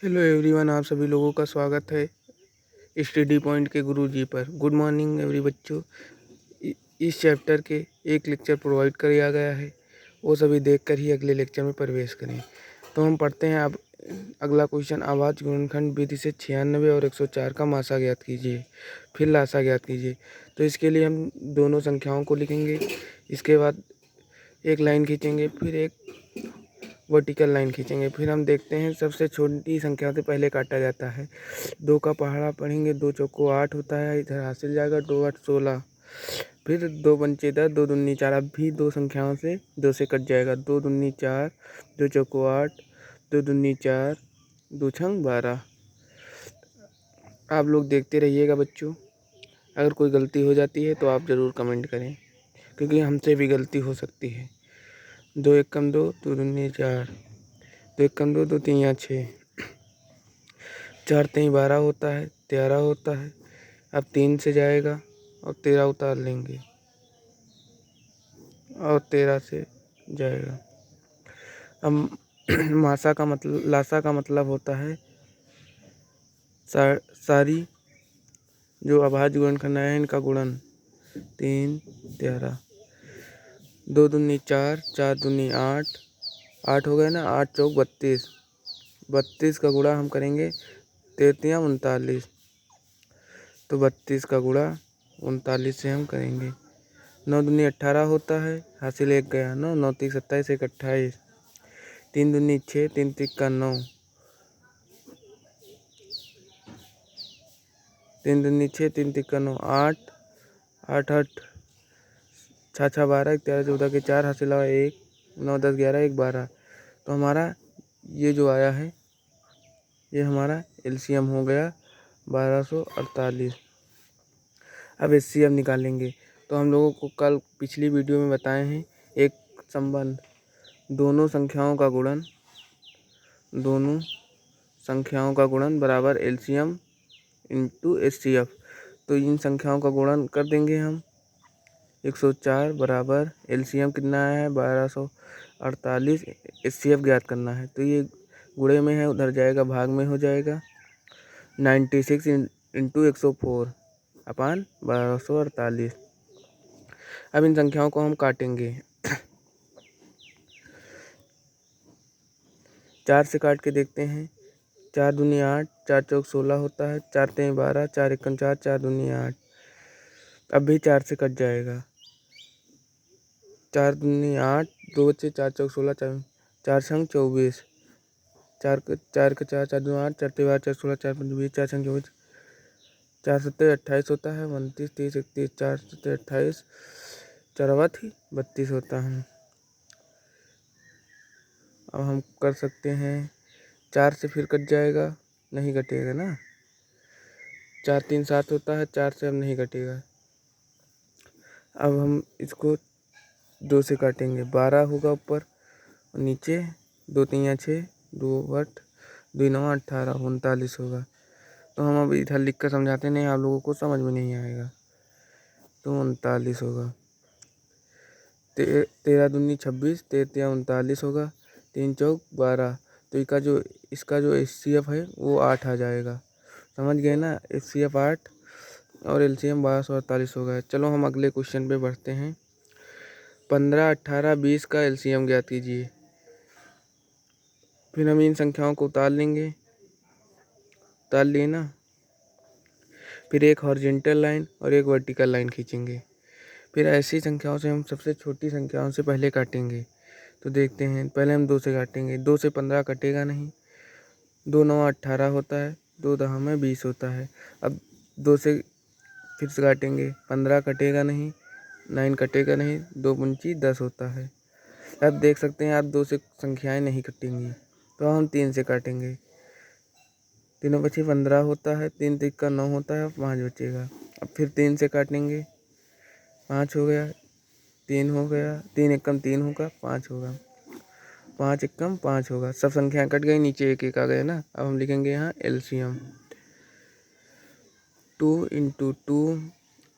Hello everyone, आप सभी लोगों का स्वागत है स्टडी पॉइंट के गुरुजी पर। गुड मॉर्निंग एवरी बच्चों। इस चैप्टर के एक लेक्चर प्रोवाइड किया गया है, वो सभी देखकर ही अगले लेक्चर में प्रवेश करें। तो हम पढ़ते हैं। अब अगला क्वेश्चन, आवाज गुणनखंड विधि से 96 और 104 का मासा ज्ञात कीजिए, फिर लासा ज्ञात कीजिए। तो इसके लिए हम दोनों संख्याओं को लिखेंगे, इसके बाद एक लाइन खींचेंगे, फिर एक वर्टिकल लाइन खींचेंगे। फिर हम देखते हैं, सबसे छोटी संख्या से पहले काटा जाता है। 2 का पहाड़ा पढ़ेंगे, 2 चौको 8 होता है, इधर हासिल जाएगा 2 8 16। फिर 2 पंचे 10, 2 दूनी 4। अब भी दो संख्याओं से 2 से कट जाएगा, 2 दूनी 4, 2 चौको 8, 2 दूनी 4, 2 छंग 12। आप लोग देखते रहिएगा बच्चों, अगर कोई गलती हो जाती है तो आप ज़रूर कमेंट करें, क्योंकि हमसे भी गलती हो सकती है। 2 एकम 2, 2 दूनी 4, 2 एकम 2, 2 तीन 6, 4 तीन 12 होता है, 13 होता है। अब 3 से जाएगा और 13 उतार लेंगे और 13 से जाएगा। अब मासा का मतलब, लासा का मतलब होता है सारी जो अभाज्य गुणनखंड है इनका गुणन। 3 13, 2 दूनी 4, 4 दूनी 8, 8 हो गए ना, 8 चौक 32, 32 का गुणा हम करेंगे 33 39, तो 32 का गुणा 39 से हम करेंगे। 9 दूनी 18 होता है, हासिल एक गया 9, 9 तीन 27, 1 28, 3 दूनी 6, 3 तिक्का 9, 3 दूनी 6, 3 तिक्का 9, 8, 8 8 6 6 12, 13 14 के 4, हासिल आया 1, 9 10 11, 1 12। तो हमारा ये जो आया है, ये हमारा एलसीएम हो गया 1248। अब एचसीएफ निकालेंगे। तो हम लोगों को कल पिछली वीडियो में बताए हैं एक संबंध, दोनों संख्याओं का गुणन बराबर एलसीएम इंटू एचसीएफ। तो इन संख्याओं का गुणन कर देंगे हम। 104 बराबर एलसीएम कितना आया है 1248, एचसीएफ ज्ञात करना है। तो ये गुणे में है, उधर जाएगा भाग में हो जाएगा। 96 इंटू 104 अपान 1248। अब इन संख्याओं को हम काटेंगे। 4 से काट के देखते हैं। 4 दूनी 8, 4 चौक 16 होता है, 4 तीन 12, 4 एकम 4, 4 दूनी 8। अब भी 4 से कट जाएगा। 4 दूनी 8, 2 बचे 4 चौक 16, 4 संग 24, 4 का 4, 4 दूनी 8, 4 तीन 12, 4 16, 4 पंच 20, 4 संग 24, 4 सत्ते 28 होता है, 29 30 31, 4 सत्ते 28, 4 थी 32 होता है। अब हम कर सकते हैं, 4 से फिर कट जाएगा, नहीं कटेगा ना। 4 3 7 होता है, 4 से अब नहीं कटेगा। अब हम इसको 2 से काटेंगे, 12 होगा ऊपर और नीचे 2 3 6, 2 8, 2 9 18, 39 होगा। तो हम अब इधर लिख कर समझाते नहीं, आप लोगों को समझ में नहीं आएगा। तो 39 होगा। 13 दूनी 26, 13 39 होगा, 3 चौक 12। तो इसका जो एचसीएफ है वो 8 आ जाएगा। समझ गए ना, एचसीएफ 8 और एलसीएम 1248 हो गया। चलो हम अगले क्वेश्चन पे बढ़ते हैं। 15 18 20 का एलसीएम ज्ञात कीजिए। फिर हम इन संख्याओं को उतार लेंगे, उतार लिए ना। फिर एक हॉरिजॉन्टल लाइन और एक वर्टिकल लाइन खींचेंगे। फिर ऐसी संख्याओं से हम सबसे छोटी संख्याओं से पहले काटेंगे। तो देखते हैं, पहले हम 2 से काटेंगे। 2 से 15 कटेगा नहीं, 2 9 18 होता है, 2 10 में 20 होता है। अब 2 से फिर से काटेंगे, 15 कटेगा नहीं, 9 कटेगा नहीं, 2 पंची 10 होता है। अब देख सकते हैं आप 2 से संख्याएं नहीं कटेंगी, तो हम 3 से काटेंगे। तीनों बचे 15 होता है, 3 तिक्का 9 होता है, 5 बचेगा। अब फिर 3 से काटेंगे, 5 हो गया, 3 हो गया, 3 एकम 3 होगा, 5 होगा, 5 एकम 5 होगा। सब संख्याएं कट गई, नीचे एक एक आ गए ना। अब हम लिखेंगे यहाँ LCM. 2 into 2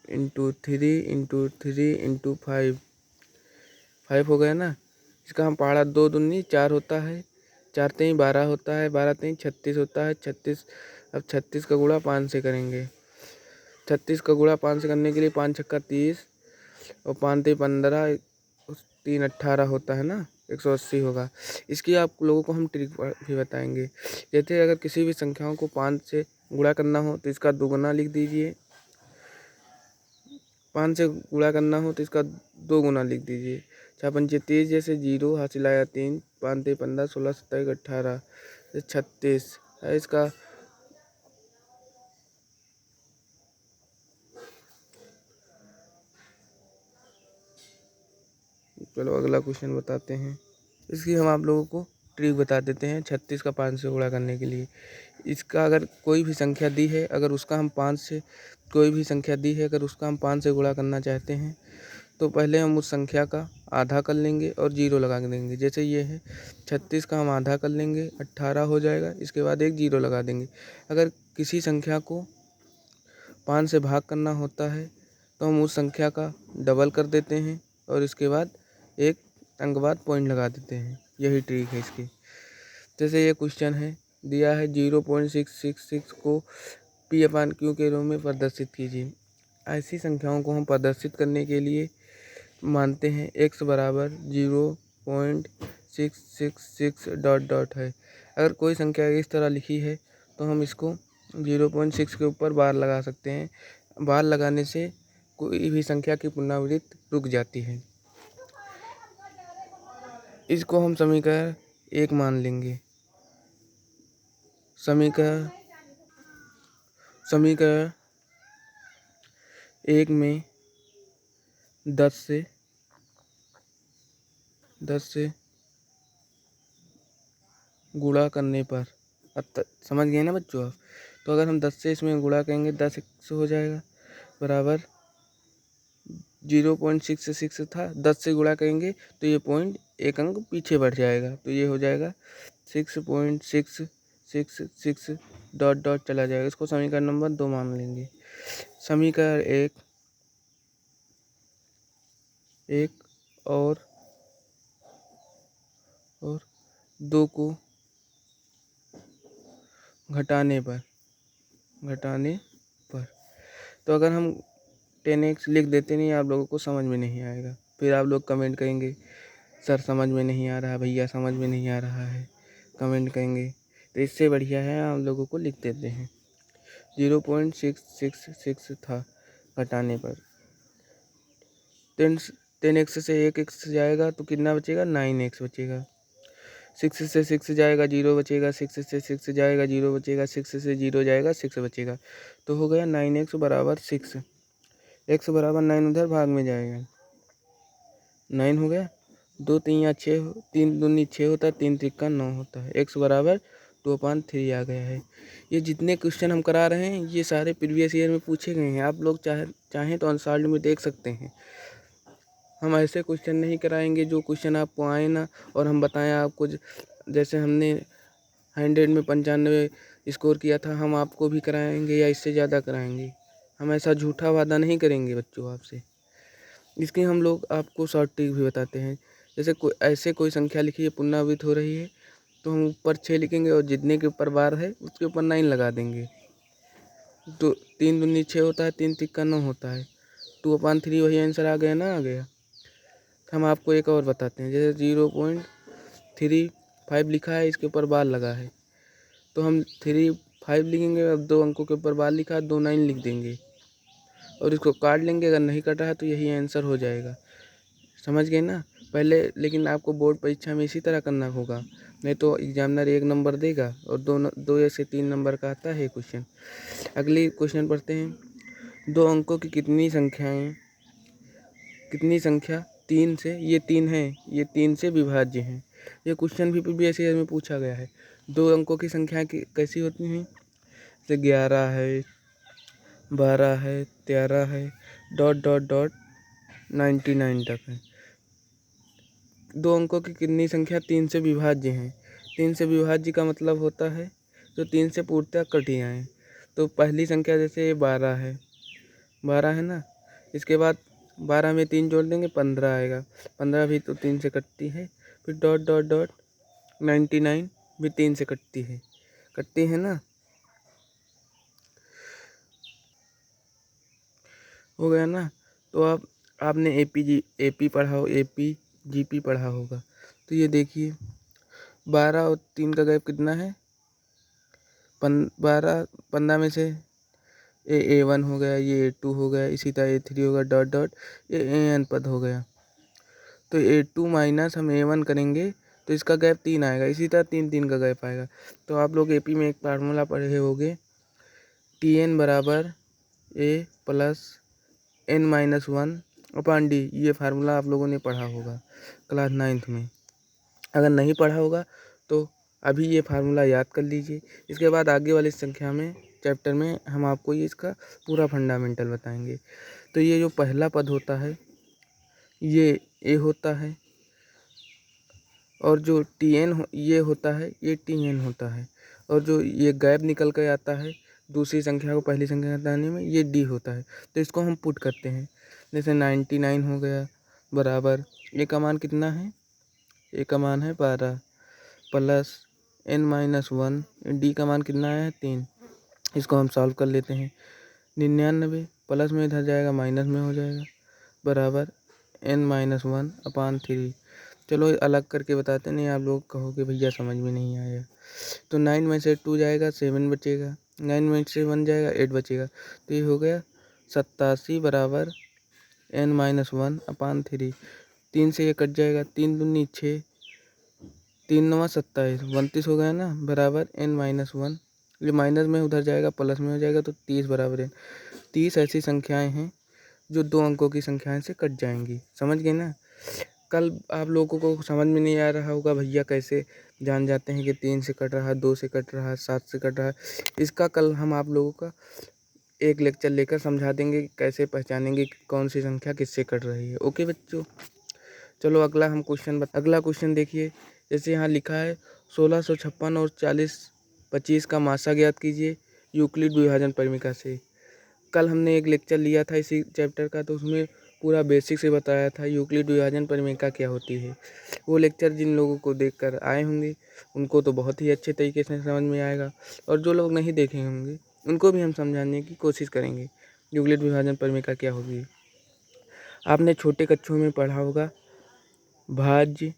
into 3 into 3 into 5, 5 हो गया ना। इसका हम पहाड़ा 2 दूनी 4 होता है, 4 तेई 12 होता है, 12 तेई 36 होता है। 36, अब 36 का गुणा 5 से करेंगे। 36 का गुणा 5 से करने के लिए 5 छक्का 30 और 5 तेई 15, 3 18 होता है ना, 180 होगा। इसकी आप लोगों को हम ट्रिक भी बताएंगे। जैसे अगर किसी भी संख्याओं को 5 से गुणा करना हो तो इसका दोगुना लिख दीजिए, 5 से गुणा करना हो तो इसका 2 गुना लिख दीजिए। 6 पंचे 30, जैसे 0 हासिल आया 3, 5 तेई 15, 16 27 18, 36 है इसका। चलो अगला क्वेश्चन बताते हैं। इसकी हम आप लोगों को ट्रिक बता देते हैं 36 का 5 से गुणा करने के लिए। इसका अगर कोई भी संख्या दी है, अगर उसका हम 5 से कोई भी संख्या दी है अगर उसका हम 5 से गुणा करना चाहते हैं तो पहले हम उस संख्या का आधा कर लेंगे और 0 लगा देंगे। जैसे ये है 36 का हम आधा कर लेंगे, 18 हो जाएगा, इसके बाद एक 0 लगा देंगे। अगर किसी संख्या को 5 से भाग करना होता है तो हम उस संख्या का डबल कर देते हैं और इसके बाद एक अंक बाद पॉइंट लगा देते हैं। यही ट्रिक है इसकी। जैसे ये क्वेश्चन है, दिया है 0.666 को P/Q के रूप में प्रदर्शित कीजिए। ऐसी संख्याओं को हम प्रदर्शित करने के लिए मानते हैं x बराबर 0.666 डॉट डॉट है। अगर कोई संख्या इस तरह लिखी है तो हम इसको 0.6 के ऊपर बार लगा सकते हैं। बार लगाने से कोई भी संख्या की पुनरावृत्ति रुक जाती है। इसको हम समीकरण 1 मान लेंगे। समीकरण 1 में 10 से गुणा करने पर, अब समझ गए ना बच्चों आप। तो अगर हम 10 से इसमें गुणा करेंगे 10 1 हो जाएगा, बराबर 0.66 था, 10 से गुणा करेंगे तो ये पॉइंट एक अंक पीछे बढ़ जाएगा, तो ये हो जाएगा 6.666 डॉट डॉट चला जाएगा। इसको समीकरण नंबर 2 मान लेंगे। समीकरण 1 और 2 को घटाने पर तो अगर हम 10x लिख देते नहीं, आप लोगों को समझ में नहीं आएगा। फिर आप लोग कमेंट करेंगे सर समझ में नहीं आ रहा, भैया समझ में नहीं आ रहा है, कमेंट करेंगे। तो इससे बढ़िया है आप लोगों को लिख देते हैं 0.666 था घटाने पर। 10x से 1x जाएगा तो कितना बचेगा, 9x बचेगा। 6 से 6 जाएगा 0 बचेगा, 6 से 6 जाएगा 0 बचेगा, 6 से 0 जाएगा 6 बचेगा। तो हो गया 9x बराबर 6। x बराबर 9 उधर भाग में जाएगा, 9 हो गया। 2 3 6, 3 दूनी 6 होता है, 3 तिक्का 9 होता है। x बराबर 2/3 आ गया है। ये जितने क्वेश्चन हम करा रहे हैं ये सारे प्रीवियस ईयर में पूछे गए हैं। आप लोग चाहें तो अनसॉल्व्ड में देख सकते हैं। हम ऐसे क्वेश्चन नहीं कराएंगे जो क्वेश्चन आपको आए ना और हम बताएं आपको। जैसे हमने 100 में 95 स्कोर किया था, हम आपको भी कराएंगे या इससे ज़्यादा कराएंगे। हम ऐसा झूठा वादा नहीं करेंगे बच्चों आपसे। इसके हम लोग आपको शॉर्ट ट्रिक भी बताते हैं। जैसे कोई संख्या लिखी है पुनरावृत्त हो रही है तो हम ऊपर 6 लिखेंगे और जितने के ऊपर बार है उसके ऊपर 9 लगा देंगे। तो 3 दूनी 6 होता है, 3 तिक्का 9 होता है। 2/3 वही आंसर आ गया ना, आ गया। हम आपको एक और बताते हैं। जैसे 0.35 लिखा है, इसके ऊपर बार लगा है तो हम 35 लिखेंगे। अब 2 अंकों के ऊपर बार लिखा है, 2 9 लिख देंगे और इसको काट लेंगे। अगर नहीं कटा है तो यही आंसर हो जाएगा। समझ गए ना। पहले लेकिन आपको बोर्ड परीक्षा में इसी तरह करना होगा, नहीं तो एग्जामिनर 1 नंबर देगा और 2 या से 3 नंबर का आता है क्वेश्चन। अगली क्वेश्चन पढ़ते हैं। 2 अंकों की कितनी संख्या 3 से, ये 3 है, ये 3 से विभाज्य हैं। ये क्वेश्चन भी प्रीवियस ईयर में पूछा गया है। 2 अंकों की संख्या कैसी होती हैं, जैसे 11 है, 12 है, 13 है, डॉट डॉट डॉट 99 तक है। 2 अंकों की कितनी संख्या 3 से विभाज्य हैं। 3 से विभाज्य का मतलब होता है जो 3 से पूर्णतः कटी आए। तो पहली संख्या जैसे 12 है, 12 है ना, इसके बाद 12 में 3 जोड़ देंगे 15 आएगा। 15 भी तो 3 से कटती है। फिर डॉट डॉट डॉट 99 भी 3 से कटती है ना। हो गया ना। तो आपने एपी पढ़ा हो, एपी जीपी पढ़ा होगा। तो ये देखिए 12 और 3 का गैप कितना है, 15 में से A1 हो गया, ये A2 हो गया, इसी तरह A3 होगा, डॉट डॉट ये AN पद हो गया। तो A2 माइनस हम A1 करेंगे तो इसका गैप 3 आएगा, इसी तरह 3 का गैप आएगा। तो आप लोग एपी में एक फार्मूला पढ़े होंगे, TN बराबर A plus N-1 upon D। ये फार्मूला आप लोगों ने पढ़ा होगा क्लास 9th में। अगर नहीं पढ़ा होगा तो अभी ये फार्मूला याद कर लीजिए। इसके बाद आगे वाली संख्या में चैप्टर में हम आपको ये इसका पूरा फंडामेंटल बताएंगे। तो ये जो पहला पद होता है ये ए होता है, और जो ये होता है ये TN होता है, और जो ये गैप निकल कर आता है दूसरी संख्या को पहली संख्या में हटाने में, ये D होता है। तो इसको हम पुट करते हैं, जैसे 99 हो गया बराबर ए का मान कितना है, ए का मान है 12 प्लस N-1, D का मान कितना है 3। इसको हम सॉल्व कर लेते हैं। 99 प्लस में इधर जाएगा माइनस में हो जाएगा बराबर N-1 अपॉन 3। चलो अलग करके बताते, नहीं आप लोग कहोगे भैया समझ में नहीं आया। तो 9 में से 2 जाएगा 7 बचेगा, 9 में से 1 जाएगा 8 बचेगा। तो ये हो गया 87 बराबर N-1 अपॉन 3। 3 से ये कट जाएगा, 3 दूनी 6, 3 9 27, 32 हो गया ना बराबर N-1। ये माइनस में उधर जाएगा प्लस में हो जाएगा, तो 30 बराबर है। 30 ऐसी संख्याएं हैं जो 2 अंकों की संख्याएं से कट जाएंगी। समझ गए ना। कल आप लोगों को समझ में नहीं आ रहा होगा भैया कैसे जान जाते हैं कि 3 से कट रहा है, 2 से कट रहा है, 7 से कट रहा है। इसका कल हम आप लोगों का एक लेक्चर लेकर समझा देंगे कि कैसे पहचानेंगे कि कौन सी संख्या किससे कट रही है। ओके बच्चों, चलो अगला क्वेश्चन देखिए। जैसे यहाँ लिखा है 1656 और 40/25 का मासा ज्ञात कीजिए यूक्लिड विभाजन परिमिका से। कल हमने एक लेक्चर लिया था इसी चैप्टर का, तो उसमें पूरा बेसिक से बताया था यूक्लिड विभाजन परिमेका क्या होती है। वो लेक्चर जिन लोगों को देखकर आए होंगे उनको तो बहुत ही अच्छे तरीके से समझ में आएगा, और जो लोग नहीं देखे होंगे उनको भी हम समझाने की कोशिश करेंगे यूक्लिड विभाजन परिमेका क्या होगी। आपने छोटे कक्षों में पढ़ा होगा भाज्य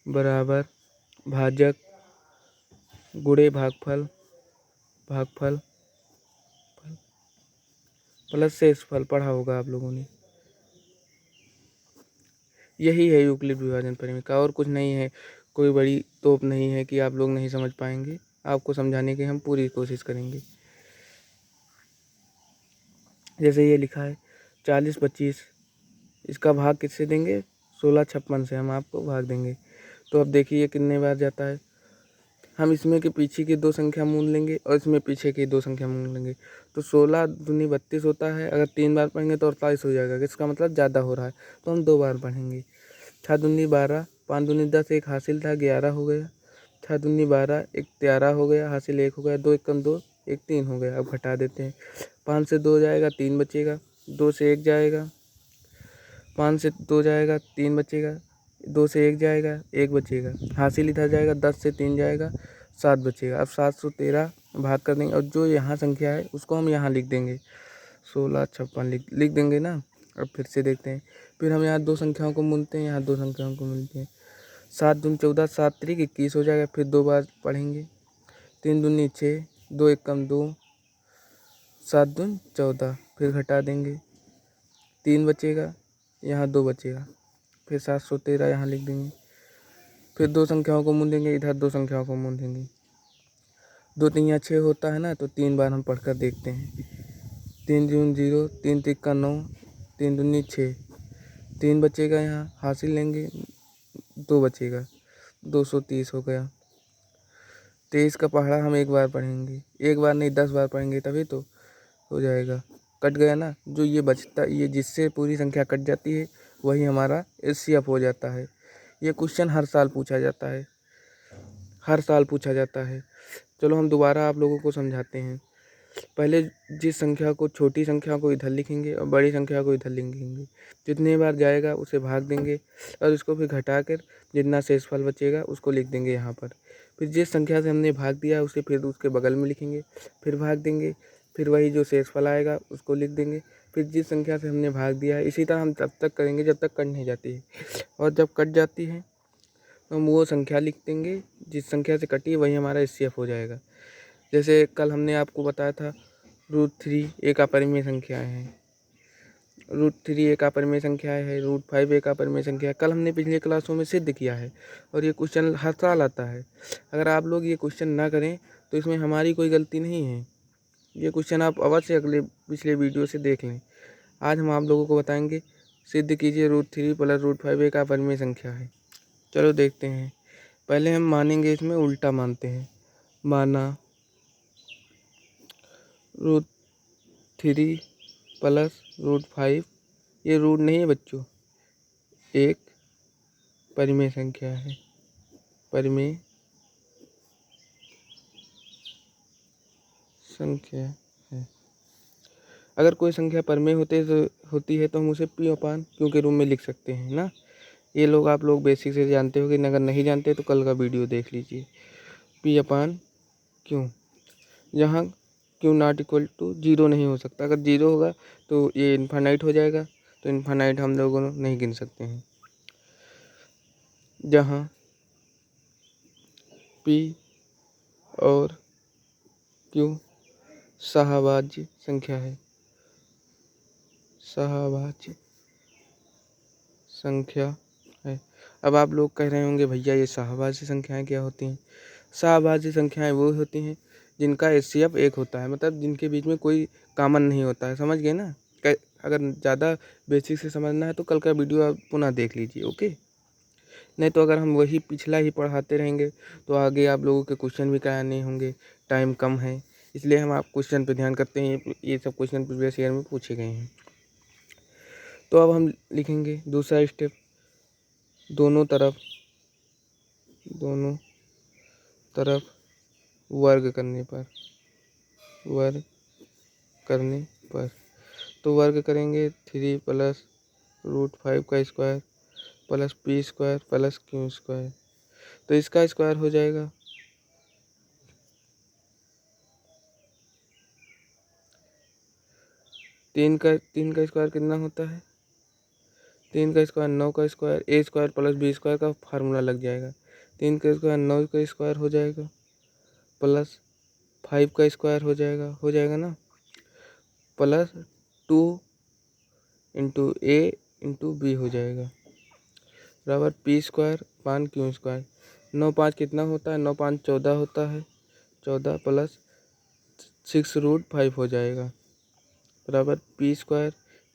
बराबर भाजक गुणे भागफल प्लस शेषफल पढ़ा होगा आप लोगों ने। यही है यूक्लिड विभाजन परिमेय, और कुछ नहीं है, कोई बड़ी तोप नहीं है कि आप लोग नहीं समझ पाएंगे। आपको समझाने की हम पूरी कोशिश करेंगे। जैसे ये लिखा है 40/25, इसका भाग किससे देंगे, 1656 से हम आपको भाग देंगे। तो अब देखिए ये कितने बार जाता है। हम इसमें के पीछे की 2 संख्या मूल लेंगे और इसमें पीछे की 2 संख्या मूल लेंगे, तो 16 दूनी 32 होता है। अगर 3 बार पढ़ेंगे तो 48 हो जाएगा, इसका मतलब ज़्यादा हो रहा है, तो हम 2 बार पढ़ेंगे। 6 दूनी 12, 5 दूनी 10, एक हासिल था 11 हो गया। 6 दूनी 12, एक 13 हो गया, हासिल 1 हो गया, 2 एकम 2, एक 3 हो गया। अब घटा देते हैं, 5 से 2 जाएगा 3 बचेगा, 2 से 1 जाएगा, 5 से 2 जाएगा 3 बचेगा, 2 से 1 जाएगा 1 बचेगा, हासिल इधर जाएगा, 10 से 3 जाएगा 7 बचेगा। अब 713 भाग कर देंगे, और जो यहाँ संख्या है उसको हम यहाँ लिख देंगे, 1656 लिख देंगे ना। अब फिर से देखते हैं, फिर हम यहाँ 2 संख्याओं को मूलते हैं, यहाँ 2 संख्याओं को मिलते हैं। 7 दूनी 14, 7 त्रिक 21 हो जाएगा। फिर 2 बार पढ़ेंगे, 3 दूनी 6, 2 एकम 2, 7 दूनी 14, फिर घटा देंगे, 3 बचेगा, यहाँ 2 बचेगा, फिर 713 यहाँ लिख देंगे। फिर 2 संख्याओं को मूलेंगे, इधर 2 संख्याओं को मूलेंगे। 2 तियाँ 6 होता है ना, तो 3 बार हम पढ़कर देखते हैं। 3 दूनी 0, 3 तिक्का 9, 3 दूनी 6, 3 बचेगा, यहाँ हासिल लेंगे 2 बचेगा, 230 हो गया। 23 का पहाड़ा हम एक बार पढ़ेंगे, एक बार नहीं 10 बार पढ़ेंगे तभी तो हो जाएगा। कट गया ना, जो ये बचता, ये जिससे पूरी संख्या कट जाती है वही हमारा HCF हो जाता है। ये क्वेश्चन हर साल पूछा जाता है, हर साल पूछा जाता है। चलो हम दोबारा आप लोगों को समझाते हैं। पहले जिस संख्या को, छोटी संख्या को इधर लिखेंगे और बड़ी संख्या को इधर लिखेंगे। जितने बार जाएगा उसे भाग देंगे और उसको फिर घटा कर जितना शेषफल बचेगा उसको लिख देंगे यहाँ पर। फिर जिस संख्या से हमने भाग दिया उसे फिर उसके बगल में लिखेंगे, फिर भाग देंगे, फिर वही जो शेषफल आएगा उसको लिख देंगे, फिर जिस संख्या से हमने भाग दिया है। इसी तरह हम तब तक करेंगे जब तक कट नहीं जाती है, और जब कट जाती है तो हम वो संख्या लिख देंगे जिस संख्या से कटी है, वही हमारा एचसीएफ हो जाएगा। जैसे कल हमने आपको बताया था √3 एक अपरिमेय संख्या है, √3 एक अपरिमेय संख्या है, √5 एक अपरिमेय संख्या है। कल हमने पिछले क्लासों में सिद्ध किया है, और ये क्वेश्चन हर साल आता है। अगर आप लोग ये क्वेश्चन ना करें तो इसमें हमारी कोई गलती नहीं है। ये क्वेश्चन आप अवश्य अगले पिछले वीडियो से देख लें। आज हम आप लोगों को बताएंगे, सिद्ध कीजिए √3 + √5 एक अपरिमेय संख्या है। चलो देखते हैं। पहले हम मानेंगे, इसमें उल्टा मानते हैं। माना √3 + √5, ये रूट नहीं है बच्चों, एक परिमेय संख्या है, परिमेय संख्या है। अगर कोई संख्या परिमेय होती है तो हम उसे P/Q के रूप में लिख सकते हैं ना। ये लोग आप लोग बेसिक से जानते होंगे, अगर नहीं जानते तो कल का वीडियो देख लीजिए। P/Q, जहाँ Q ≠ 0 नहीं हो सकता। अगर 0 होगा तो ये इनफाइनाइट हो जाएगा, तो इनफाइनाइट हम लोगों नहीं गिन सकते हैं। जहाँ P और Q सहभाज्य संख्या है, सहभाज्य संख्या है। अब आप लोग कह रहे होंगे भैया ये सहभाज्य संख्याएं क्या होती हैं? सहभाज्य संख्याएं वो होती हैं जिनका एचसीएफ 1 होता है, मतलब जिनके बीच में कोई कॉमन नहीं होता है। समझ गए ना? अगर ज़्यादा बेसिक से समझना है तो कल का वीडियो आप पुनः देख लीजिए, ओके। नहीं तो अगर हम वही पिछला ही पढ़ाते रहेंगे तो आगे आप लोगों के क्वेश्चन भी कराने होंगे, टाइम कम है, इसलिए हम आप क्वेश्चन पे ध्यान करते हैं। ये सब क्वेश्चन प्रीवियस ईयर में पूछे गए हैं। तो अब हम लिखेंगे दूसरा स्टेप, दोनों तरफ वर्ग करने पर, तो वर्ग करेंगे 3 + √5 का स्क्वायर + P² + Q², तो इसका स्क्वायर हो जाएगा 3 का स्क्वायर कितना होता है? 3 का स्क्वायर 9 का स्क्वायर, A² + B² का फार्मूला लग जाएगा। 3 का स्क्वायर 9 का स्क्वायर हो जाएगा, प्लस 5 का स्क्वायर हो जाएगा ना, प्लस 2 × A × B हो जाएगा, बराबर P² / Q²। 9 5 कितना होता है? 9 5 14 होता है, 14 + 6√5 हो जाएगा, बराबर P²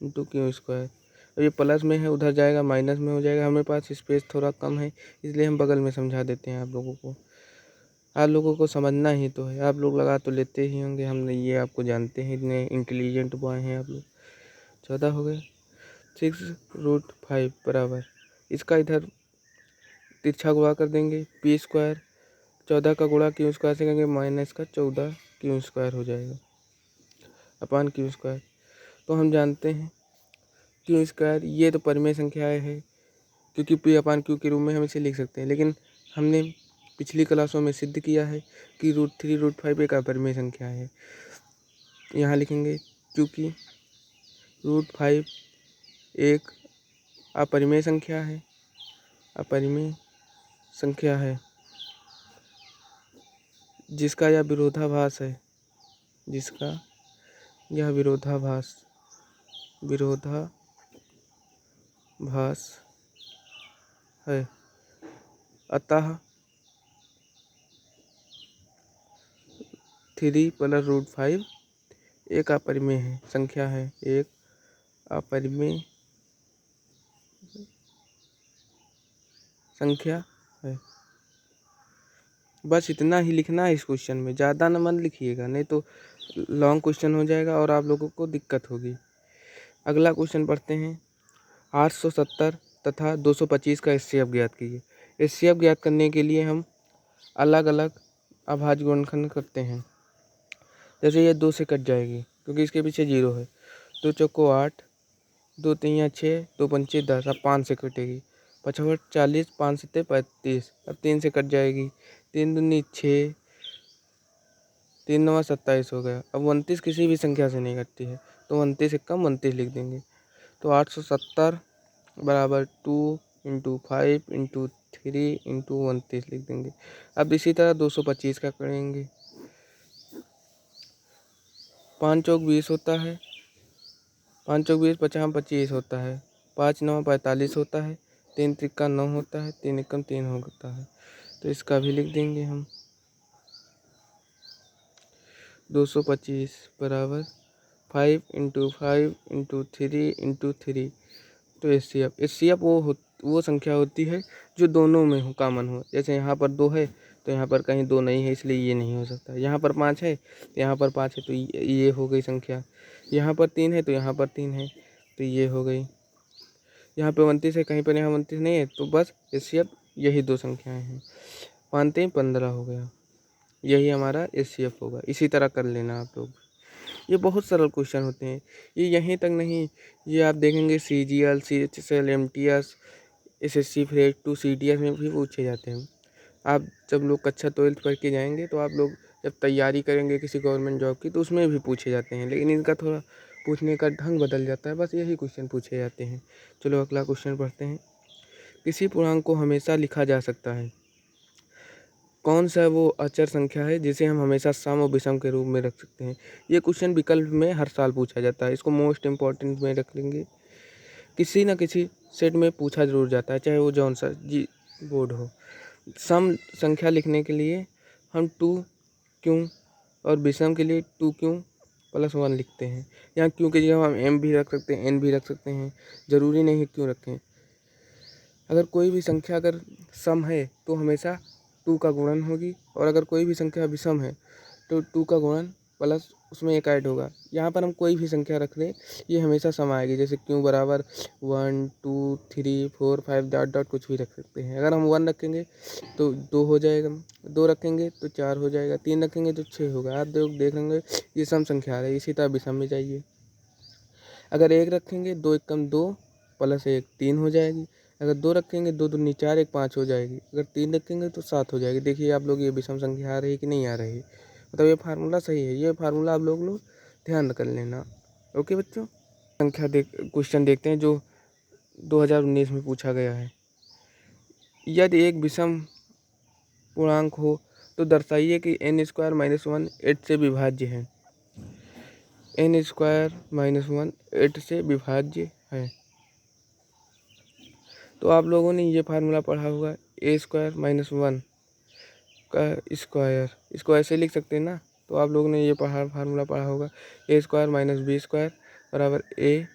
× Q²। अब ये प्लस में है, उधर जाएगा माइनस में हो जाएगा। हमारे पास स्पेस थोड़ा कम है, इसलिए हम बगल में समझा देते हैं आप लोगों को। आप लोगों को समझना ही तो है, आप लोग लगा तो लेते ही होंगे, हम ये आपको जानते हैं, इतने इंटेलिजेंट बॉय हैं आप लोग। 14 हो गए, 6√5 बराबर, इसका इधर तिरछा गुणा कर देंगे, P² 14 का गुणा Q² से करेंगे, -14 Q² हो जाएगा / Q²। तो हम जानते हैं Q², ये तो परिमेय संख्याएं है, क्योंकि P/Q के रूप में हम इसे लिख सकते हैं। लेकिन हमने पिछली क्लासों में सिद्ध किया है कि √3 √5 एक अपरिमेय संख्या है। यहाँ लिखेंगे क्योंकि √5 एक अपरिमेय संख्या है, जिसका यह विरोधाभास है। अतः 3 + √5 एक अपरिमेय संख्या है, एक अपरिमेय संख्या है। बस इतना ही लिखना है इस क्वेश्चन में, ज़्यादा न मत लिखिएगा, नहीं तो लॉन्ग क्वेश्चन हो जाएगा और आप लोगों को दिक्कत होगी। अगला क्वेश्चन पढ़ते हैं। 870 तथा 225 का एचसीएफ ज्ञात कीजिए। एचसीएफ ज्ञात करने के लिए हम अलग अलग अभाज्य गुणनखंड करते हैं। जैसे ये 2 से कट जाएगी क्योंकि इसके पीछे 0 है, 2 चौको 8, 2 तियाँ 6, 2 पंचे 10, अब 5 से कटेगी, 55 40, 5 7 35, अब 3 से कट जाएगी, 3 दूनी 6, 3 9 27 हो गया। अब 29 किसी भी संख्या से नहीं घटती है, तो 29 एकम 29 लिख देंगे। तो 870 बराबर 2 इंटू 5 इंटू 3 इंटू 29 लिख देंगे। अब इसी तरह 225 का करेंगे। 5 चौक 20 होता है, 5 चौक 20, 50 25 होता है, 5 9 45 होता है, 3 तिक्का 9 होता है, 3 एकम 3 होता है। तो इसका भी लिख देंगे हम। 225 बराबर 5 इंटू 5 इंटू 3 इंटू 3। तो एचसीएफ वो संख्या होती है जो दोनों में हो, कॉमन हो। जैसे यहाँ पर 2 है तो यहाँ पर कहीं 2 नहीं है, इसलिए ये नहीं हो सकता। यहाँ पर 5 है तो यहाँ पर 5 है, तो ये हो गई संख्या। यहाँ पर 3 है तो यहाँ पर 3 है, तो ये हो गई। यहाँ पे 29 है, कहीं पर यहाँ 29 नहीं है, तो बस एचसीएफ यही 2 संख्याएं हैं। 5 3 15 हो गया, यही हमारा एचसीएफ होगा। इसी तरह कर लेना आप लोग। ये बहुत सरल क्वेश्चन होते हैं। ये यहीं तक नहीं, ये आप देखेंगे CGL, CHSL, MTS, SSC grade 2 CDS में भी पूछे जाते हैं। आप जब लोग कक्षा 12th पढ़ के जाएंगे तो आप लोग जब तैयारी करेंगे किसी गवर्नमेंट जॉब की, तो उसमें भी पूछे जाते हैं, लेकिन इनका थोड़ा पूछने का ढंग बदल जाता है। बस यही क्वेश्चन पूछे जाते हैं। चलो अगला क्वेश्चन पढ़ते हैं। किसी पूर्णांक को हमेशा लिखा जा सकता है। कौन सा वो अचर संख्या है जिसे हम हमेशा सम और विषम के रूप में रख सकते हैं। ये क्वेश्चन विकल्प में हर साल पूछा जाता है, इसको मोस्ट इम्पॉर्टेंट में रख लेंगे। किसी न किसी सेट में पूछा जरूर जाता है, चाहे वो जौन सा जी बोर्ड हो। सम संख्या लिखने के लिए हम 2 क्यों और विषम के लिए 2 क्यों प्लस 1 लिखते हैं। यहाँ क्यों की जगह हम m भी रख सकते हैं, n भी रख सकते हैं, ज़रूरी नहीं है क्यों रखें। अगर कोई भी संख्या अगर सम है तो हमेशा 2 का गुणन होगी, और अगर कोई भी संख्या विषम है तो 2 का गुणन प्लस उसमें एक ऐड होगा। यहाँ पर हम कोई भी संख्या रख दें, ये हमेशा सम आएगी। जैसे क्यों बराबर 1 2 3 4 5 डॉट डॉट कुछ भी रख सकते हैं। अगर हम 1 रखेंगे तो 2 हो जाएगा, 2 रखेंगे तो 4 हो जाएगा, 3 रखेंगे तो 6 होगा। आप देखेंगे ये सम संख्या है। इसी तरह विषम में जाइए, अगर 1 रखेंगे 2 एकम 2 प्लस 1 3 हो जाएगी। अगर 2 रखेंगे 2 दूनी 4 1 5 हो जाएगी। अगर 3 रखेंगे तो 7 हो जाएगी। देखिए आप लोग ये विषम संख्या आ रही है कि नहीं आ रही, मतलब ये फार्मूला सही है। ये फार्मूला आप लोग ध्यान कर लेना। ओके बच्चों, क्वेश्चन देखते हैं जो 2019 में पूछा गया है। यदि एक विषम पूर्णांक हो तो दर्शाइए कि n² - 1 8 से विभाज्य है। n² - 1 8 से विभाज्य है। तो आप लोगों ने ये फार्मूला पढ़ा होगा, a² - 1 का स्क्वायर, इसको ऐसे लिख सकते हैं ना। तो आप लोगों ने ये फार्मूला पढ़ा होगा, a² - b² बराबर a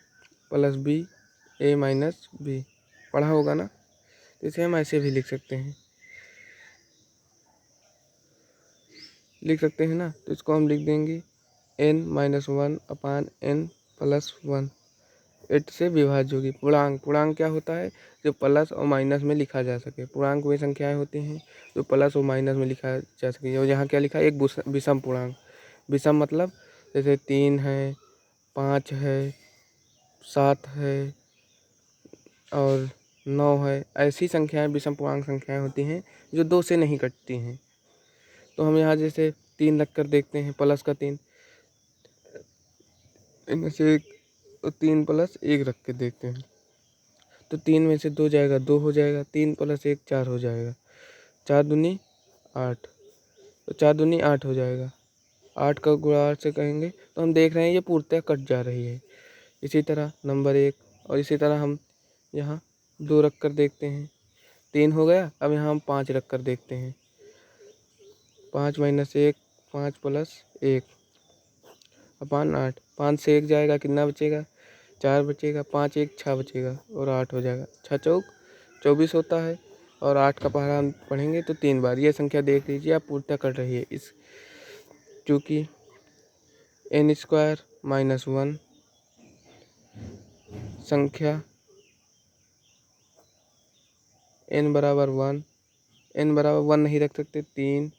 plus b, a minus b, पढ़ा होगा ना। तो इसे हम ऐसे भी लिख सकते हैं, ना। तो इसको हम लिख देंगे n-1/n+1 8 से विभाज्य होगी। पूर्णांक क्या होता है, जो प्लस और माइनस में लिखा जा सके। पूर्णांक वे संख्याएं होती हैं जो प्लस और माइनस में लिखा जा सके। और यहाँ क्या लिखा है, एक विषम पूर्णांक। विषम मतलब जैसे 3 है, 5 है, 7 है और 9 है। ऐसी संख्याएं विषम पूर्णांक संख्याएं होती हैं जो 2 से नहीं कटती हैं। तो हम यहाँ जैसे 3 रख कर देखते हैं, प्लस का 3, इनमें से 3 प्लस 1 रख के देखते हैं। तो 3 में से 2 जाएगा, 2 हो जाएगा, 3 प्लस 1 4 हो जाएगा, 4 दूनी 8, तो 4 दूनी 8 हो जाएगा। 8 का गुणा 8 से कहेंगे तो हम देख रहे हैं ये पूर्णतः कट जा रही है। इसी तरह नंबर 1, और इसी तरह हम यहाँ 2 रख कर देखते हैं, 3 हो गया। अब यहाँ हम 5 रख कर देखते हैं, 5 - 1 5 प्लस 1 अपान 8, 5 से 1 जाएगा, कितना बचेगा, 4 बचेगा, 5 1 6 बचेगा और 8 हो जाएगा। 6 चौक 24 होता है, और 8 का पहाड़ा हम पढ़ेंगे तो 3 बार। ये संख्या देख लीजिए आप, पूर्णतः कट रही है। इस चूँकि n² - 1 संख्या n बराबर 1 नहीं रख सकते, 3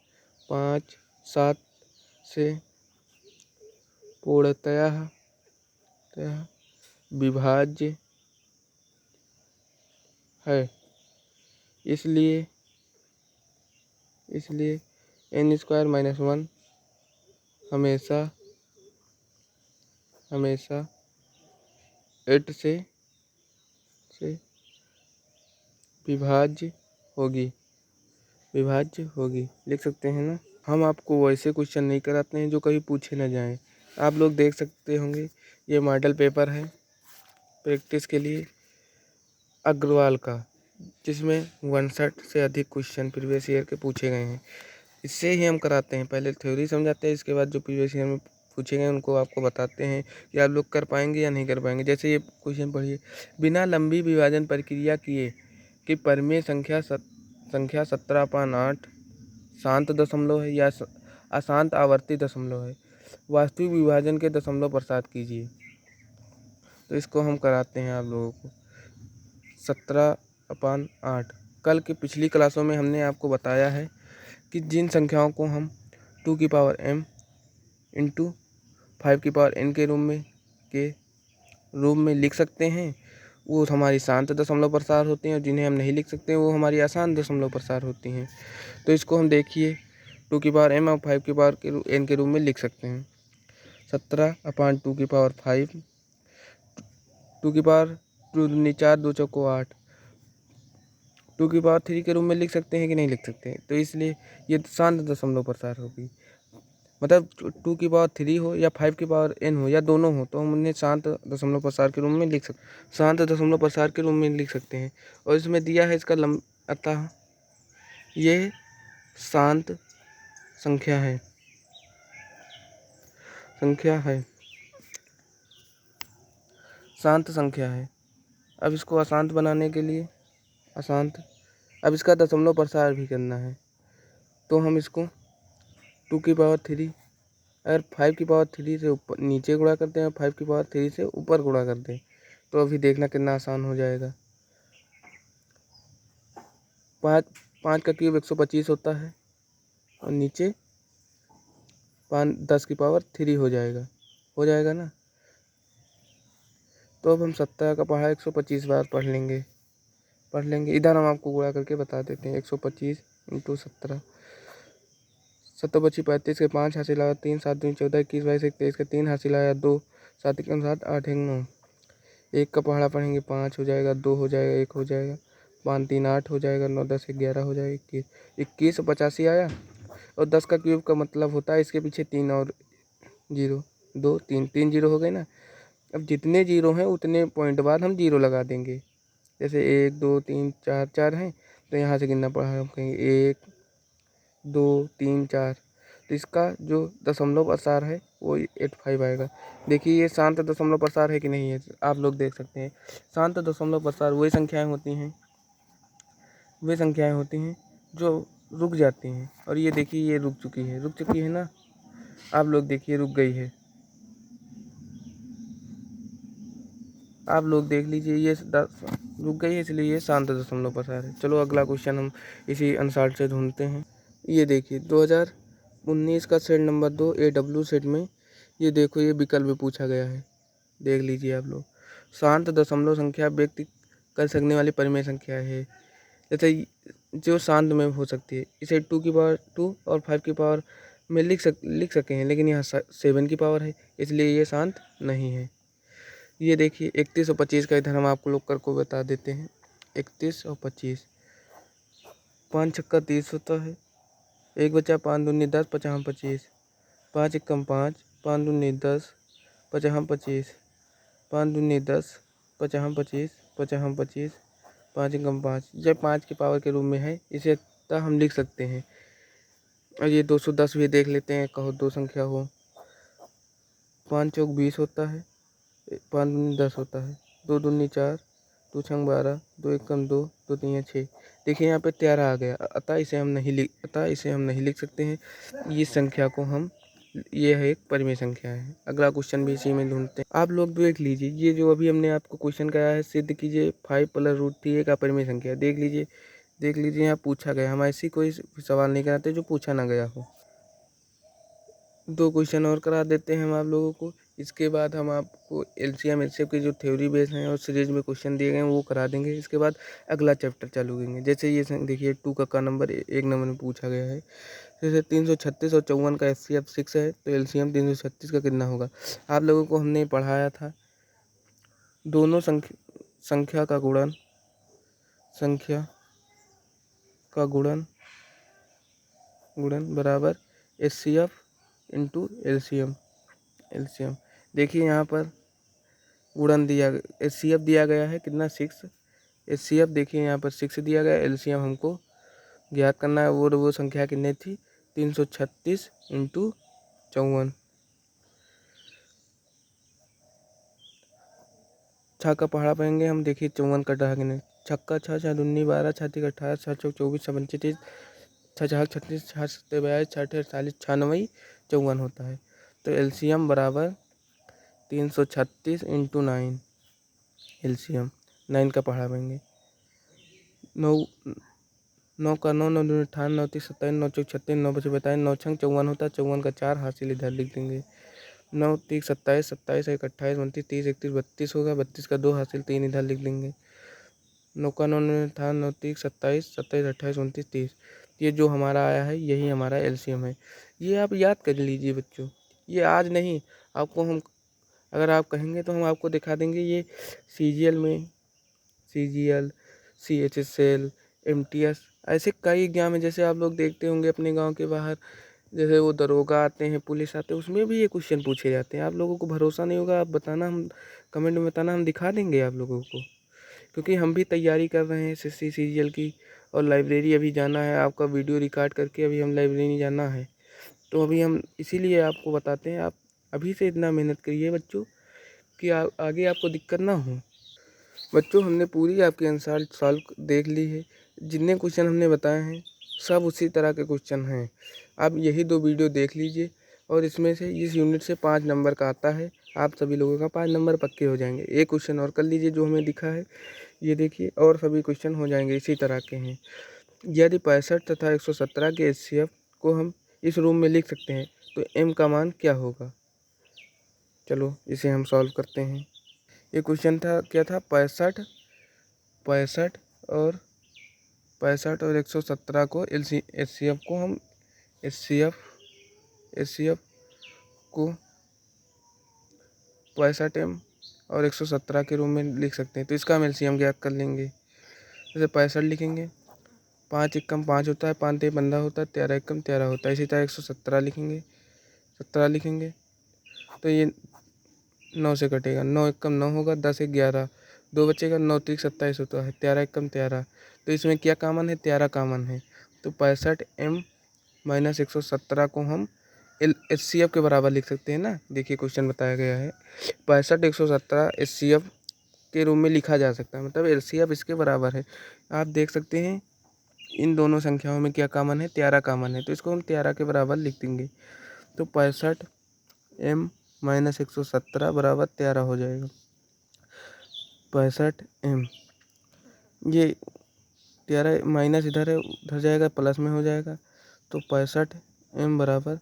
5 7 से पूर्णतः विभाज्य है। इसलिए इसलिए n² - 1 हमेशा 8 से विभाज्य होगी। लिख सकते हैं ना। हम आपको वैसे क्वेश्चन नहीं कराते हैं जो कभी पूछे ना जाएं। आप लोग देख सकते होंगे ये मॉडल पेपर है प्रैक्टिस के लिए अग्रवाल का, जिसमें 61 से अधिक क्वेश्चन प्रीवियस ईयर के पूछे गए हैं। इससे ही हम कराते हैं, पहले थ्योरी समझाते हैं, इसके बाद जो प्रीवियस ईयर में पूछे गए उनको आपको बताते हैं कि आप लोग कर पाएंगे या नहीं कर पाएंगे। जैसे ये क्वेश्चन पढ़िए, बिना लंबी विभाजन प्रक्रिया किए कि परिमेय संख्या 17/8 शांत दशमलव है या अशांत आवर्ती दशमलव है, वास्तविक विभाजन के दशमलव प्रसाद कीजिए। तो इसको हम कराते हैं आप लोगों को 17/8। कल की पिछली क्लासों में हमने आपको बताया है कि जिन संख्याओं को हम 2m इंटू 5n के रूप में लिख सकते हैं वो हमारी शांत दशमलव प्रसार होती हैं, और जिन्हें हम नहीं लिख सकते वो हमारी अशांत दशमलव प्रसार होती हैं। तो इसको हम देखिए 2m और 5n के रूप में लिख सकते हैं। 17/2/5 2 दूनी 4 2 चौको 8 2/3 के रूप में लिख सकते हैं कि नहीं लिख सकते। तो इसलिए ये शांत दशमलव प्रसार होगी, मतलब 2/3 हो या 5n हो या दोनों हो, तो हम उन्हें शांत दशमलव प्रसार के रूप में लिख सकते हैं। और इसमें दिया है इसका अतः ये शांत संख्या है। अब इसको अशांत बनाने के लिए अब इसका दशमलव प्रसार भी करना है, तो हम इसको 2/3 अगर 5/3 से ऊपर नीचे गुणा करते हैं और 5/3 से ऊपर गुणा करते हैं तो अभी देखना कितना आसान हो जाएगा। 5 का क्यूब 125 होता है और नीचे 10³ हो जाएगा ना। तो अब हम 17 का पढ़ा 125 बार पढ़ लेंगे। इधर हम आपको गुणा करके बता देते हैं। 125 × 17 17 25 35 के 5 हासिल आया 3 7 दूनी 14 21 22 23 के 3 हासिल आया 2 7 1 7 8 1 9 1 का पहाड़ा पढ़ेंगे 5 हो जाएगा 2 हो जाएगा 1 हो जाएगा 5 3 8 हो जाएगा 9 10 11 हो जाएगा 21 85 आया। और 10 का क्यूब का मतलब होता है इसके पीछे 3 और 0 2 3 जीरो हो गए ना। अब जितने जीरो हैं उतने पॉइंट बाद हम जीरो लगा देंगे। जैसे 1 2 3 4 4 हैं तो यहाँ से गिनना पड़ा हम कहेंगे 1 2 3 4। तो इसका जो दशमलव प्रसार है वो 85 आएगा। देखिए ये शांत दशमलव प्रसार है कि नहीं है, आप लोग देख सकते हैं। शांत दशमलव प्रसार वही संख्याएं होती हैं जो रुक जाती हैं। और ये देखिए ये रुक चुकी है ना। आप लोग देखिए रुक गई है, आप लोग देख लीजिए ये रुक गई है, इसलिए ये शांत दशमलव प्रसार है। चलो अगला क्वेश्चन हम इसी अनुसार से ढूंढते हैं। ये देखिए 2019 का सेट नंबर 2 AW सेट में ये देखो ये विकल्प भी पूछा गया है। देख लीजिए आप लोग, शांत दशमलव संख्या व्यक्त कर सकने वाली परिमेय संख्या है, जैसे जो शांत में हो सकती है। इसे 2 और 5 में लिख सके हैं, लेकिन यहाँ 7 है, इसलिए ये शांत नहीं है। ये देखिए 31 और 25 का इधर हम आपको लोग कर को बता देते हैं। 31 और 25 5 छक्का 30 होता है। 1 बचा 5 दूनी 10 55 25 5 एकम 5 5 दूनी 10 55 25 5 दूनी 10 55 25 55 25 5 एकम 5। जब 5 की पावर के रूप में है इसे हम लिख सकते हैं। और ये 210 भी देख लेते हैं, कहो दो संख्या हो। 5 चौक 20 होता है, 5 दूनी 10 होता है, 2 दूनी 4 2 छंग 12 2 एकम 2 2 3 6। देखिए यहाँ पे 13 आ गया, अतः इसे हम नहीं लिख सकते हैं। इस संख्या को ये है एक परिमेय संख्या है। अगला क्वेश्चन भी इसी में ढूंढते हैं। आप लोग देख लीजिए ये जो अभी हमने आपको क्वेश्चन कराया है, सिद्ध कीजिए 5 + √3 का परिमेय संख्या। देख लीजिए यहाँ पूछा गया। हम ऐसी कोई सवाल नहीं कराते जो पूछा ना गया हो। 2 क्वेश्चन और करा देते हैं हम आप लोगों को। इसके बाद हम आपको एलसीएम एचसीएफ की जो थ्योरी बेस हैं और सीरीज में क्वेश्चन दिए गए हैं वो करा देंगे। इसके बाद अगला चैप्टर चालू करेंगे। जैसे ये देखिए 2 का नंबर 1 नंबर में पूछा गया है। जैसे 336 और 54 का एचसीएफ 6 है तो एलसीएम 336 का कितना होगा। आप लोगों को हमने पढ़ाया था दोनों संख्या का गुणन बराबर एचसीएफ इंटू एलसीएम। देखिए यहाँ पर गुणन एचसीएफ दिया गया है कितना 6। एचसीएफ देखिए यहाँ पर 6 दिया गया। एलसीएम हमको ज्ञात करना है। वो संख्या कितनी थी 336 इंटू 54। छः का पहाड़ा पाएंगे हम। देखिए 54 कटा कितने छक्का 6 6 दूनी 12 6 3 18 6 चौक 24 6 पंचे 30 6 6 36 6 7 42 6 8 48 96 54 होता है। तो एलसीएम बराबर 336 इंटू 9। एलसीएम 9 का पहाड़ा पाएंगे। 9 का 9 9 दूनी 58 9 30 27 9 चौक 36 9 बचे 42 9 छंग 54 होता है। 54 का 4 हासिल इधर लिख देंगे। 9 30 27 27 1 28 29 30 31 32 होगा। 32 का 2 हासिल 3 इधर लिख देंगे। 9 का 9 था 9 30 27 27 28 29 30। ये जो हमारा आया है यही हमारा एलसीएम है। ये आप याद कर लीजिए बच्चों। ये आज नहीं आपको हम अगर आप कहेंगे तो हम आपको दिखा देंगे। ये सीजीएल में सीजीएल सीएचएसएल एमटीएस ऐसे कई एग्जाम है। जैसे आप लोग देखते होंगे अपने गांव के बाहर जैसे वो दरोगा आते हैं पुलिस आते हैं उसमें भी ये क्वेश्चन पूछे जाते हैं। आप लोगों को भरोसा नहीं होगा आप बताना, हम कमेंट में बताना, हम दिखा देंगे आप लोगों को। क्योंकि हम भी तैयारी कर रहे हैं एसएससी सीजीएल की और लाइब्रेरी अभी जाना है। आपका वीडियो रिकॉर्ड करके अभी हम लाइब्रेरी जाना है। तो अभी हम इसीलिए आपको बताते हैं आप अभी से इतना मेहनत करिए बच्चों कि आगे आपको दिक्कत ना हो। बच्चों हमने पूरी आपके अनुसार सॉल्व देख ली है। जितने क्वेश्चन हमने बताए हैं सब उसी तरह के क्वेश्चन हैं। आप यही 2 वीडियो देख लीजिए और इसमें से इस यूनिट से 5 नंबर का आता है। आप सभी लोगों का 5 नंबर पक्के हो जाएंगे। एक क्वेश्चन और कर लीजिए जो हमें दिखा है ये देखिए और सभी क्वेश्चन हो जाएंगे इसी तरह के हैं। यदि 65 तथा 117 के एचसीएफ को हम इस रूम में लिख सकते हैं तो एम का मान क्या होगा। चलो इसे हम सॉल्व करते हैं। ये क्वेश्चन था क्या था 65 और 117 को एचसीएफ को हम एचसीएफ को 65 एम और 117 के रूप में लिख सकते हैं। तो इसका हम एलसीएम ज्ञात कर लेंगे। जैसे 65 लिखेंगे 5 एकम 5 होता है 5 3 15 होता है 13 एकम 13 होता है। इसी तरह 117 लिखेंगे 17 लिखेंगे तो ये 9 से कटेगा। 9 एकम 9 होगा 10 एक 11 2 बचेगा 9 3 27 होता है 13 एकम 13। तो इसमें क्या कॉमन है 13 कॉमन है। तो 65 एम माइनस 117 को हम एचसीएफ के बराबर लिख सकते हैं ना। देखिए क्वेश्चन बताया गया है 65 117 एचसीएफ के रूप में लिखा जा सकता है। मतलब एलसीएफ इसके बराबर है। आप देख सकते हैं इन दोनों संख्याओं में क्या कॉमन है 13 कॉमन है। तो इसको हम 13 के बराबर लिख देंगे। तो 65 एम माइनस 117 बराबर 13 हो जाएगा। 65 एम ये 13 माइनस इधर है उधर जाएगा प्लस में हो जाएगा। तो 65 एम बराबर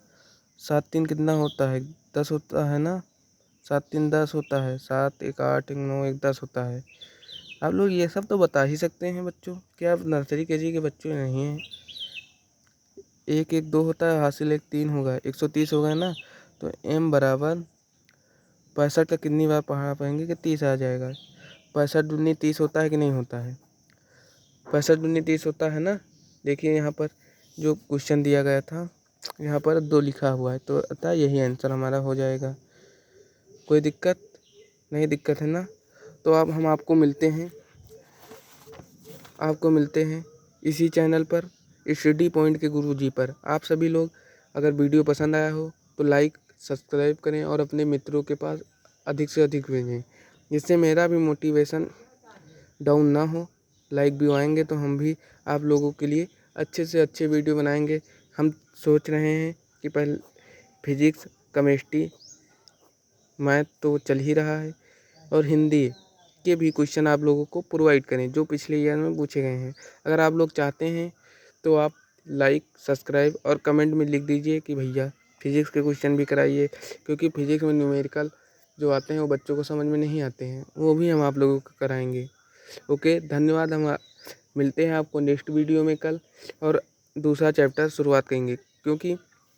7 3 कितना होता है 10 होता है ना। 7 3 10 होता है 7 1 8 1 9 1 10 होता है। आप लोग ये सब तो बता ही सकते हैं बच्चों। क्या आप नर्सरी केजी के बच्चे नहीं हैं। 1 1 2 होता है हासिल 1 3 होगा 130 होगा ना। तो एम बराबर 65 का कितनी बार पढ़ा पाएंगे कि 30 आ जाएगा। 65 दूनी 30 होता है कि नहीं होता है। 65 दूनी 30 होता है ना। देखिए यहाँ पर जो क्वेश्चन दिया गया था यहाँ पर 2 लिखा हुआ है तो अतः यही आंसर हमारा हो जाएगा। कोई दिक्कत नहीं दिक्कत है ना। तो अब हम आपको मिलते हैं इसी चैनल पर स्टडी पॉइंट के गुरुजी पर। आप सभी लोग अगर वीडियो पसंद आया हो तो लाइक सब्सक्राइब करें और अपने मित्रों के पास अधिक से अधिक भेजें जिससे मेरा भी मोटिवेशन डाउन ना हो। लाइक भी आएंगे तो हम भी आप लोगों के लिए अच्छे से अच्छे वीडियो बनाएंगे। हम सोच रहे हैं कि पहले फिजिक्स केमिस्ट्री मैथ तो चल ही रहा है और हिंदी के भी क्वेश्चन आप लोगों को प्रोवाइड करें जो पिछले ईयर में पूछे गए हैं। अगर आप लोग चाहते हैं तो आप लाइक सब्सक्राइब और कमेंट में लिख दीजिए कि भैया फिजिक्स के क्वेश्चन भी कराइए। क्योंकि फिजिक्स में न्यूमेरिकल जो आते हैं वो बच्चों को समझ में नहीं आते हैं, वो भी हम आप लोगों को कराएंगे। ओके, धन्यवाद। हम मिलते हैं आपको नेक्स्ट वीडियो में कल, और दूसरा चैप्टर शुरुआत करेंगे, क्योंकि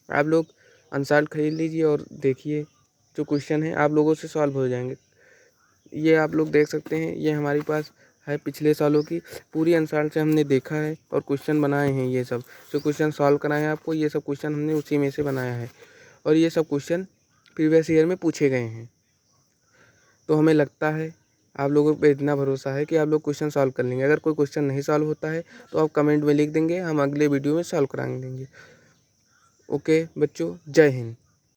आप लोग अनसॉल्व खरीद लीजिए और देखिए जो क्वेश्चन है आप लोगों से सॉल्व हो जाएंगे। ये आप लोग देख सकते हैं, ये हमारे पास है पिछले सालों की पूरी अनसॉल्व से हमने देखा है और क्वेश्चन बनाए हैं। ये सब जो क्वेश्चन सॉल्व कराए हैं आपको, ये सब क्वेश्चन हमने उसी में से बनाया है, और ये सब क्वेश्चन प्रीवियस ईयर में पूछे गए हैं। तो हमें लगता है आप लोगों पे इतना भरोसा है कि आप लोग क्वेश्चन सॉल्व कर लेंगे। अगर कोई क्वेश्चन नहीं सॉल्व होता है तो आप कमेंट में लिख देंगे, हम अगले वीडियो में सॉल्व करा देंगे। ओके बच्चों, जय हिंद।